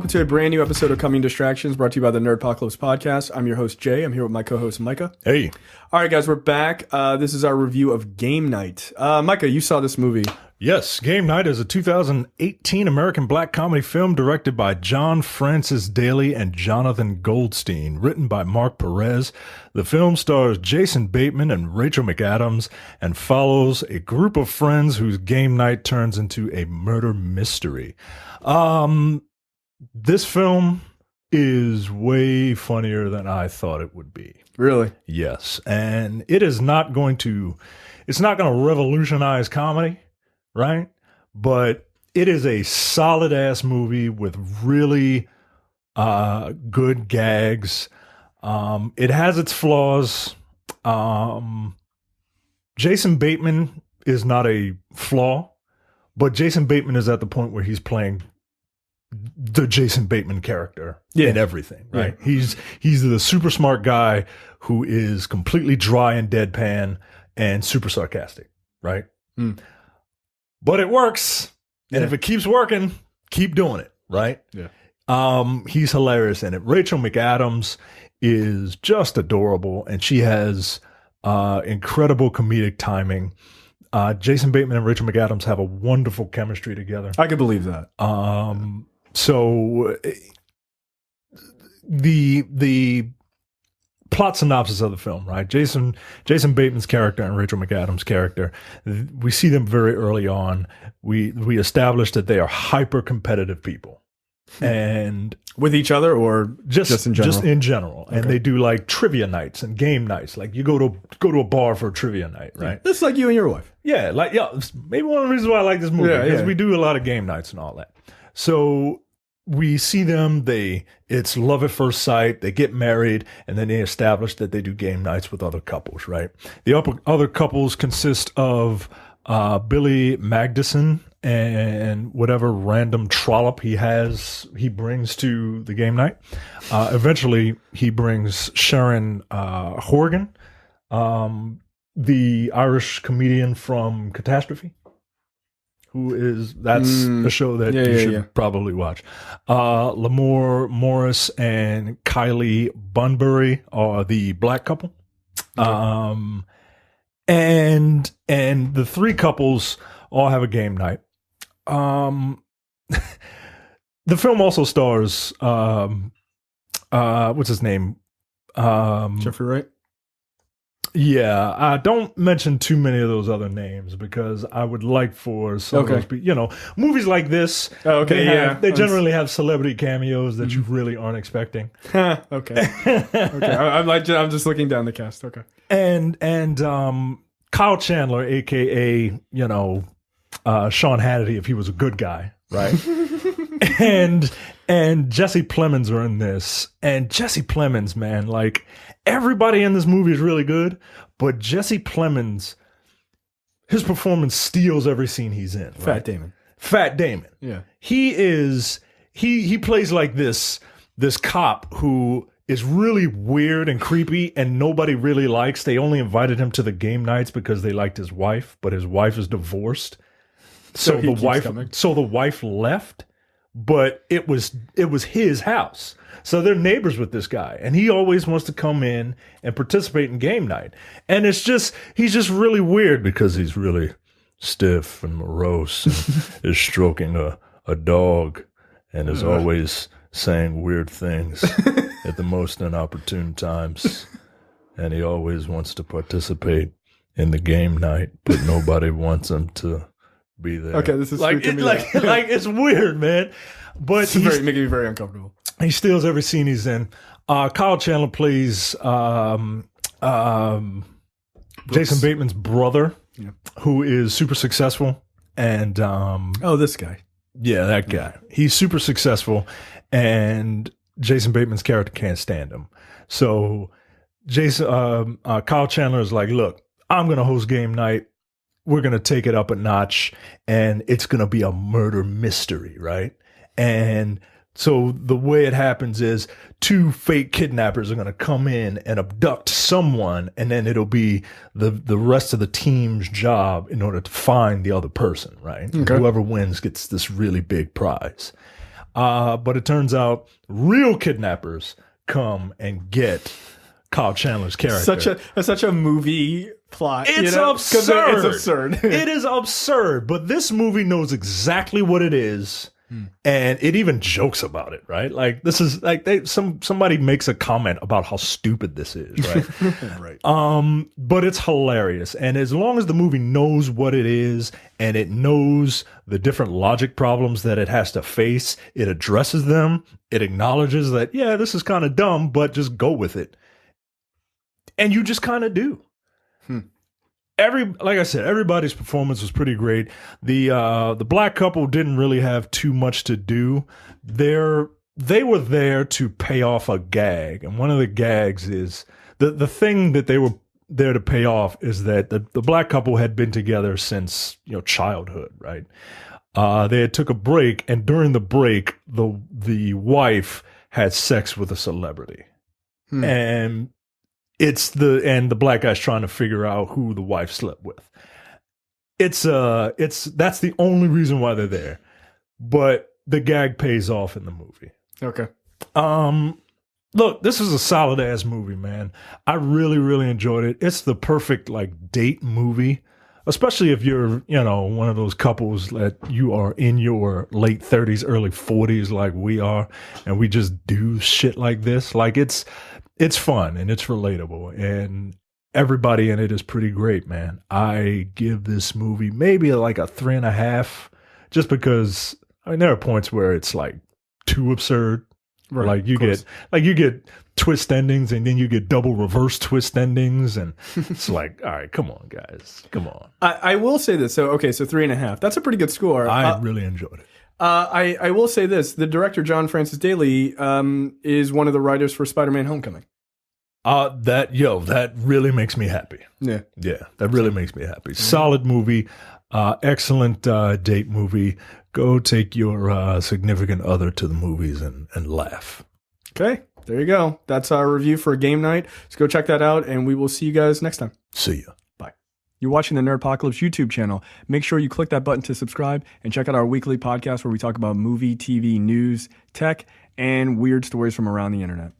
welcome to a brand new episode of Coming Distractions brought to you by the Nerdpocalypse podcast. I'm your host, Jay. I'm here with my co-host, Micah. Hey. All right, guys, we're back. This is our review of Game Night. Micah, you saw this movie. Yes, Game Night is a 2018 American black comedy film directed by John Francis Daley and Jonathan Goldstein, written by Mark Perez. The film stars Jason Bateman and Rachel McAdams and follows a group of friends whose game night turns into a murder mystery. This film is way funnier than I thought it would be. Really? Yes, and it's not going to revolutionize comedy. Right? But it is a solid ass movie with really good gags. It has its flaws. Jason Bateman is not a flaw, but Jason Bateman is at the point where he's playing the Jason Bateman character in everything, right? Yeah. He's the super smart guy who is completely dry and deadpan and super sarcastic, right? Mm. But it works, and if it keeps working, keep doing it, right? Yeah. He's hilarious in it. Rachel McAdams is just adorable, and she has incredible comedic timing. Jason Bateman and Rachel McAdams have a wonderful chemistry together. I could believe that. So the plot synopsis of the film, right? Jason Bateman's character and Rachel McAdams' character, we see them very early on. We establish that they are hyper competitive people, and with each other or just in general. Just in general, okay. And they do like trivia nights and game nights. Like you go to a bar for a trivia night, right? It's like you and your wife. Yeah, maybe one of the reasons why I like this movie because we do a lot of game nights and all that. So we see them, it's love at first sight, they get married, and then they establish that they do game nights with other couples, right? The other couples consist of Billy Magnuson and whatever random trollop he brings to the game night. Eventually, he brings Sharon Horgan, the Irish comedian from Catastrophe. That's a show that you should probably watch. Lamore Morris and Kylie Bunbury are the black couple. And the three couples all have a game night. The film also stars what's his name? Jeffrey Wright? Yeah, don't mention too many of those other names because I would like for some of those people, movies like this. Oh, okay, they generally have celebrity cameos that you really aren't expecting. Okay. I'm just looking down the cast. Okay. And Kyle Chandler, aka Sean Hannity, if he was a good guy, right? and Jesse Plemons are in this, and Jesse Plemons, man, like. Everybody in this movie is really good, but Jesse Plemons, his performance steals every scene he's in. Right? Fat Damon. Yeah. He plays like this cop who is really weird and creepy and nobody really likes. They only invited him to the game nights because they liked his wife, but his wife is divorced. So the wife left, but it was his house. So they're neighbors with this guy, and he always wants to come in and participate in game night. And he's just really weird because he's really stiff and morose and is stroking a dog and is always saying weird things at the most inopportune times. And he always wants to participate in the game night, but nobody wants him to be there. Okay, this is it's weird, man. But it's making me very uncomfortable. He steals every scene he's in. Kyle Chandler plays Jason Bateman's brother, who is super successful. And this guy. Yeah, that guy. He's super successful, and Jason Bateman's character can't stand him. So Kyle Chandler is like, look, I'm going to host game night. We're going to take it up a notch, and it's going to be a murder mystery, right? And so the way it happens is two fake kidnappers are going to come in and abduct someone, and then it'll be the rest of the team's job in order to find the other person, right? Okay. Whoever wins gets this really big prize. But it turns out real kidnappers come and get Kyle Chandler's character. Such a movie plot. It's absurd. It's absurd. It is absurd. But this movie knows exactly what it is. And it even jokes about it, right? Like this is like somebody makes a comment about how stupid this is, right? Right. But it's hilarious. And as long as the movie knows what it is and it knows the different logic problems that it has to face, it addresses them. It acknowledges that, yeah, this is kind of dumb, but just go with it. And you just kind of do. Like I said, everybody's performance was pretty great. The black couple didn't really have too much to do. They were there to pay off a gag, and one of the gags is the thing that they were there to pay off is that the black couple had been together since childhood, right? They had took a break, and during the break, the wife had sex with a celebrity, and the black guy's trying to figure out who the wife slept with. That's the only reason why they're there. But the gag pays off in the movie. Okay. Look, this is a solid ass movie, man. I really, really enjoyed it. It's the perfect date movie, especially if you're, one of those couples that you are in your late 30s, early 40s like we are, and we just do shit like this. It's fun and it's relatable, and everybody in it is pretty great, man. I give this movie maybe a 3.5, just because there are points where it's too absurd. Right, you get twist endings, and then you get double reverse twist endings, and it's all right, come on, guys, come on. I will say this. So 3.5. That's a pretty good score. I really enjoyed it. I will say this. The director, John Francis Daley, is one of the writers for Spider-Man Homecoming. That really makes me happy. Yeah. Yeah, that really makes me happy. Solid movie. Excellent date movie. Go take your significant other to the movies and laugh. Okay, there you go. That's our review for Game Night. So go check that out, and we will see you guys next time. See ya. Bye. You're watching the Nerdpocalypse YouTube channel. Make sure you click that button to subscribe and check out our weekly podcast where we talk about movie, TV, news, tech, and weird stories from around the internet.